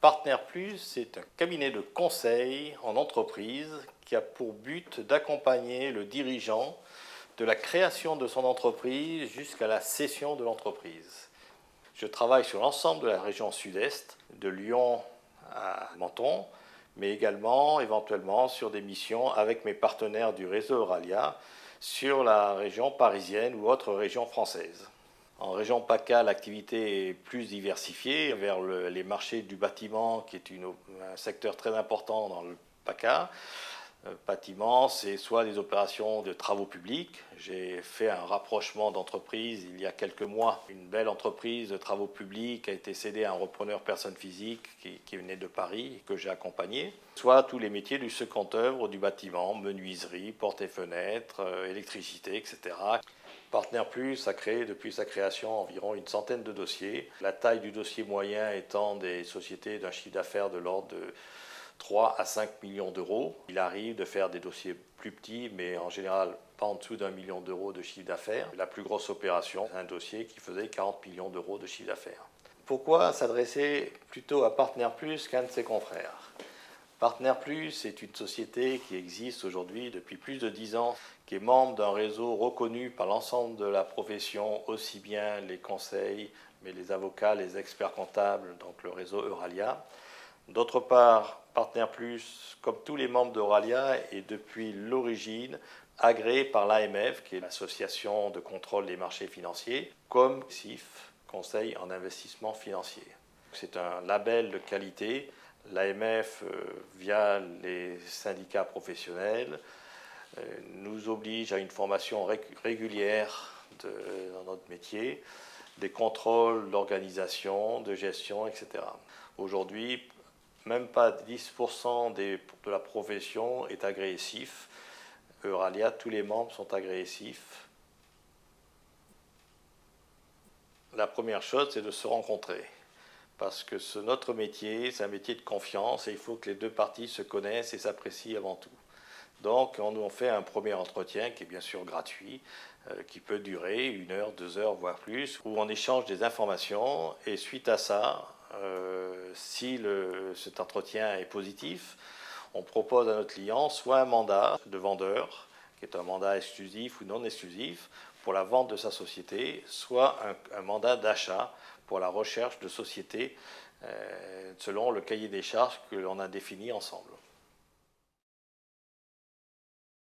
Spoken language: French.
Partner Plus, c'est un cabinet de conseil en entreprise qui a pour but d'accompagner le dirigeant de la création de son entreprise jusqu'à la cession de l'entreprise. Je travaille sur l'ensemble de la région sud-est, de Lyon à Menton, mais également éventuellement sur des missions avec mes partenaires du réseau Euralia sur la région parisienne ou autres régions françaises. En région PACA, l'activité est plus diversifiée vers les marchés du bâtiment, qui est un secteur très important dans le PACA. Bâtiment, c'est soit des opérations de travaux publics. J'ai fait un rapprochement d'entreprises il y a quelques mois. Une belle entreprise de travaux publics a été cédée à un repreneur personne physique qui venait de Paris et que j'ai accompagné. Soit tous les métiers du second œuvre du bâtiment, menuiserie, portes et fenêtres, électricité, etc. Partner Plus a créé depuis sa création environ une centaine de dossiers. La taille du dossier moyen étant des sociétés d'un chiffre d'affaires de l'ordre de 3 à 5 millions d'euros. Il arrive de faire des dossiers plus petits, mais en général pas en dessous d'1 million d'euros de chiffre d'affaires. La plus grosse opération, un dossier qui faisait 40 millions d'euros de chiffre d'affaires. Pourquoi s'adresser plutôt à Partner Plus qu'un de ses confrères ? Partner Plus est une société qui existe aujourd'hui depuis plus de 10 ans, qui est membre d'un réseau reconnu par l'ensemble de la profession, aussi bien les conseils, mais les avocats, les experts comptables, donc le réseau Euralia. D'autre part, Partner Plus, comme tous les membres d'Euralia, est depuis l'origine agréé par l'AMF, qui est l'Association de contrôle des marchés financiers, comme CIF, Conseil en investissement financier. C'est un label de qualité. L'AMF, via les syndicats professionnels, nous oblige à une formation régulière dans notre métier, des contrôles d'organisation, de gestion, etc. Aujourd'hui, même pas 10% de la profession est agréé CIF. Euralia, tous les membres sont agréés CIF. La première chose, c'est de se rencontrer. Parce que notre métier, c'est un métier de confiance et il faut que les deux parties se connaissent et s'apprécient avant tout. Donc, on fait un premier entretien qui est bien sûr gratuit, qui peut durer 1 heure, 2 heures, voire plus, où on échange des informations et suite à ça, si cet entretien est positif, on propose à notre client soit un mandat de vendeur, qui est un mandat exclusif ou non exclusif, pour la vente de sa société, soit un mandat d'achat pour la recherche de sociétés selon le cahier des charges que l'on a défini ensemble.